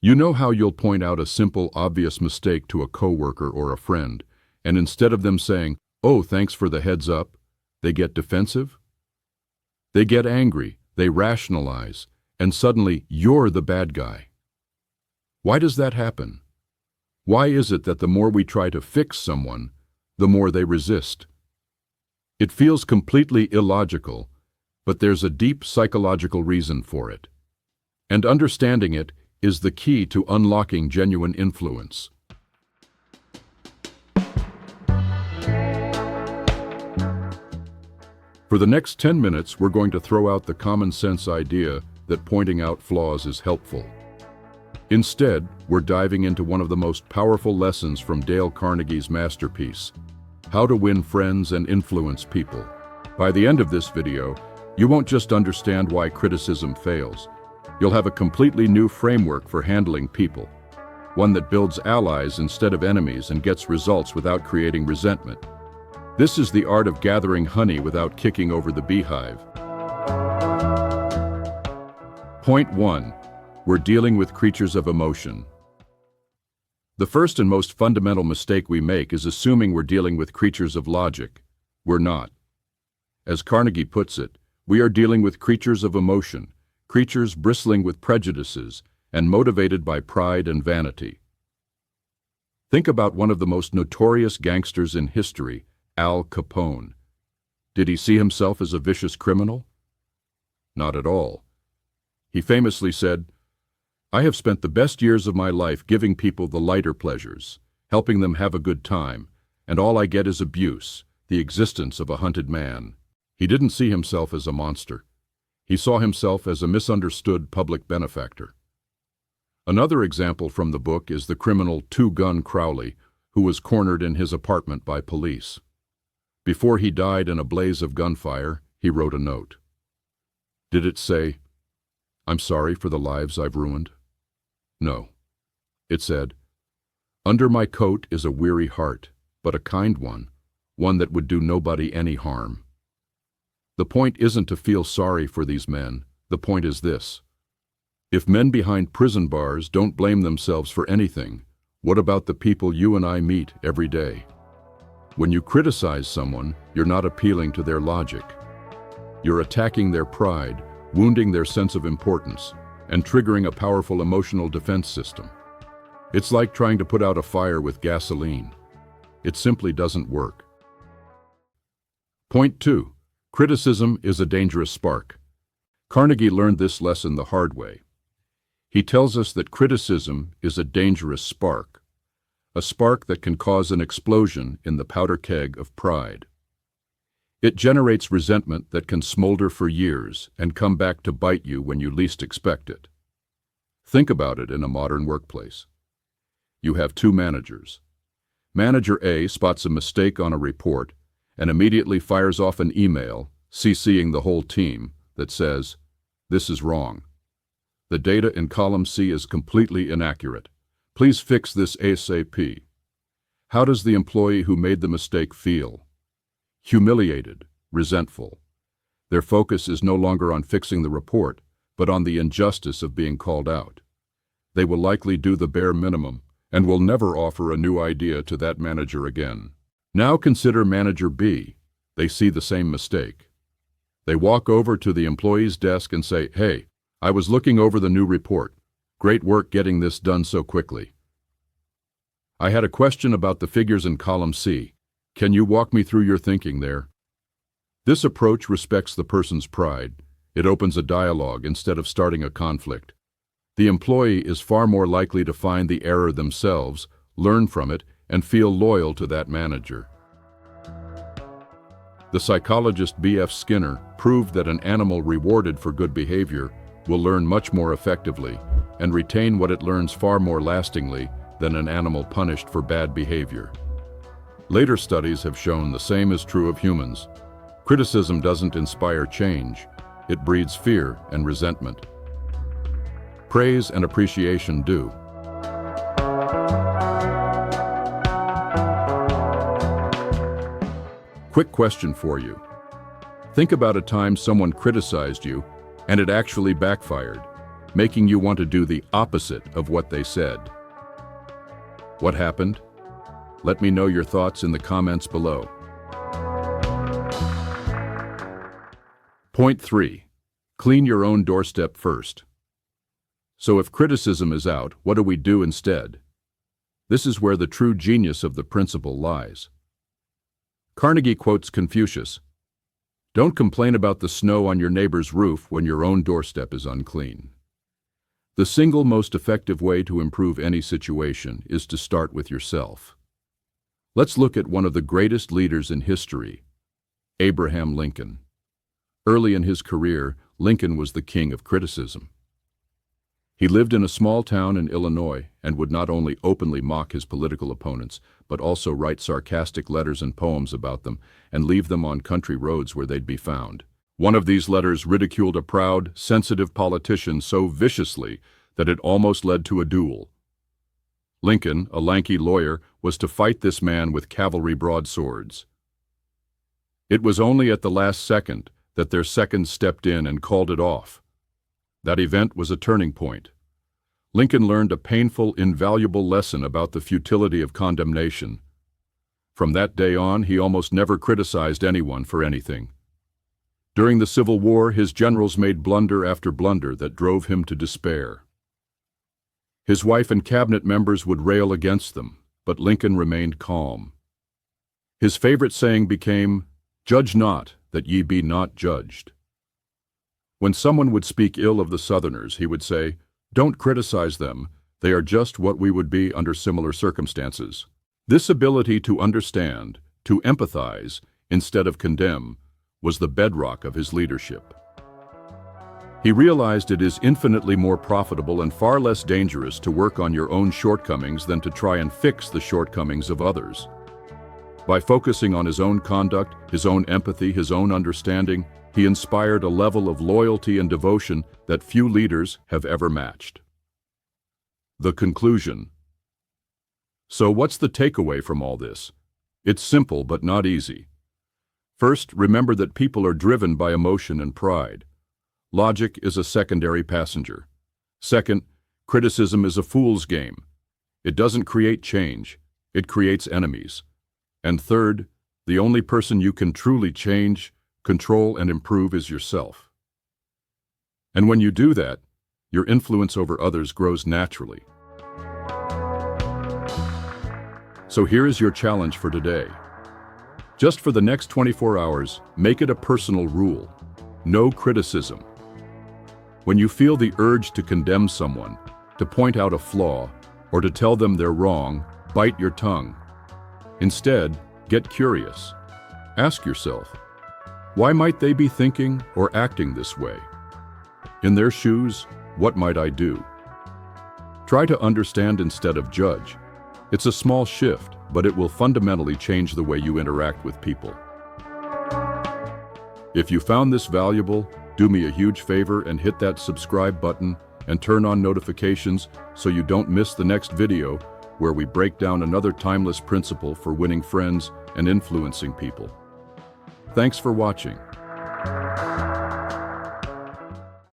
You know how you'll point out a simple, obvious mistake to a coworker or a friend, and instead of them saying, "Oh, thanks for the heads up," they get defensive? They get angry, they rationalize, and suddenly you're the bad guy. Why does that happen? Why is it that the more we try to fix someone, the more they resist? It feels completely illogical, but there's a deep psychological reason for it. And understanding it is the key to unlocking genuine influence. For the next 10 minutes, we're going to throw out the common sense idea that pointing out flaws is helpful. Instead, we're diving into one of the most powerful lessons from Dale Carnegie's masterpiece, How to Win Friends and Influence People. By the end of this video, you won't just understand why criticism fails. You'll have a completely new framework for handling people, one that builds allies instead of enemies and gets results without creating resentment. This is the art of gathering honey without kicking over the beehive. Point 1. We're dealing with creatures of emotion. The first and most fundamental mistake we make is assuming we're dealing with creatures of logic. We're not. As Carnegie puts it, we are dealing with creatures of emotion, creatures bristling with prejudices and motivated by pride and vanity. Think about one of the most notorious gangsters in history, Al Capone. Did he see himself as a vicious criminal? Not at all. He famously said, "I have spent the best years of my life giving people the lighter pleasures, helping them have a good time, and all I get is abuse, the existence of a hunted man." He didn't see himself as a monster. He saw himself as a misunderstood public benefactor. Another example from the book is the criminal Two-Gun Crowley, who was cornered in his apartment by police. Before he died in a blaze of gunfire, he wrote a note. Did it say, "I'm sorry for the lives I've ruined"? No. It said, "Under my coat is a weary heart, but a kind one that would do nobody any harm." The point isn't to feel sorry for these men. The point is this. If men behind prison bars don't blame themselves for anything, what about the people you and I meet every day? When you criticize someone, you're not appealing to their logic. You're attacking their pride, wounding their sense of importance, and triggering a powerful emotional defense system. It's like trying to put out a fire with gasoline. It simply doesn't work. Point 2. Criticism is a dangerous spark. Carnegie learned this lesson the hard way. He tells us that criticism is a dangerous spark, a spark that can cause an explosion in the powder keg of pride. It generates resentment that can smolder for years and come back to bite you when you least expect it. Think about it in a modern workplace. You have two managers. Manager A spots a mistake on a report and immediately fires off an email, CCing the whole team, that says, "This is wrong. The data in column C is completely inaccurate. Please fix this ASAP." How does the employee who made the mistake feel? Humiliated, resentful. Their focus is no longer on fixing the report, but on the injustice of being called out. They will likely do the bare minimum and will never offer a new idea to that manager again. Now consider Manager B. They see the same mistake. They walk over to the employee's desk and say, "Hey, I was looking over the new report. Great work getting this done so quickly. I had a question about the figures in column C. Can you walk me through your thinking there?" This approach respects the person's pride. It opens a dialogue instead of starting a conflict. The employee is far more likely to find the error themselves, learn from it, and feel loyal to that manager. The psychologist B.F. Skinner proved that an animal rewarded for good behavior will learn much more effectively and retain what it learns far more lastingly than an animal punished for bad behavior. Later studies have shown the same is true of humans. Criticism doesn't inspire change. It breeds fear and resentment. Praise and appreciation do. Quick question for you. Think about a time someone criticized you and it actually backfired. making you want to do the opposite of what they said. What happened? Let me know your thoughts in the comments below. Point 3. Clean your own doorstep first. So if criticism is out, what do we do instead? This is where the true genius of the principle lies. Carnegie quotes Confucius, "Don't complain about the snow on your neighbor's roof when your own doorstep is unclean." The single most effective way to improve any situation is to start with yourself. Let's look at one of the greatest leaders in history, Abraham Lincoln. Early in his career, Lincoln was the king of criticism. He lived in a small town in Illinois and would not only openly mock his political opponents, but also write sarcastic letters and poems about them and leave them on country roads where they'd be found. One of these letters ridiculed a proud, sensitive politician so viciously that it almost led to a duel. Lincoln, a lanky lawyer, was to fight this man with cavalry broadswords. It was only at the last second that their seconds stepped in and called it off. That event was a turning point. Lincoln learned a painful, invaluable lesson about the futility of condemnation. From that day on, he almost never criticized anyone for anything. During the Civil War, his generals made blunder after blunder that drove him to despair. His wife and cabinet members would rail against them, but Lincoln remained calm. His favorite saying became, "Judge not, that ye be not judged." When someone would speak ill of the Southerners, he would say, "Don't criticize them. They are just what we would be under similar circumstances." This ability to understand, to empathize, instead of condemn, was the bedrock of his leadership. He realized it is infinitely more profitable and far less dangerous to work on your own shortcomings than to try and fix the shortcomings of others. By focusing on his own conduct, his own empathy, his own understanding, he inspired a level of loyalty and devotion that few leaders have ever matched. The conclusion. So what's the takeaway from all this? It's simple but not easy. First, remember that people are driven by emotion and pride. Logic is a secondary passenger. Second, criticism is a fool's game. It doesn't create change, it creates enemies. And third, the only person you can truly change, control, and improve is yourself. And when you do that, your influence over others grows naturally. So here is your challenge for today. Just for the next 24 hours, make it a personal rule. No criticism. When you feel the urge to condemn someone, to point out a flaw, or to tell them they're wrong, bite your tongue. Instead, get curious. Ask yourself, why might they be thinking or acting this way? In their shoes, what might I do? Try to understand instead of judge. It's a small shift, but it will fundamentally change the way you interact with people. If you found this valuable, do me a huge favor and hit that subscribe button and turn on notifications so you don't miss the next video where we break down another timeless principle for winning friends and influencing people. Thanks for watching.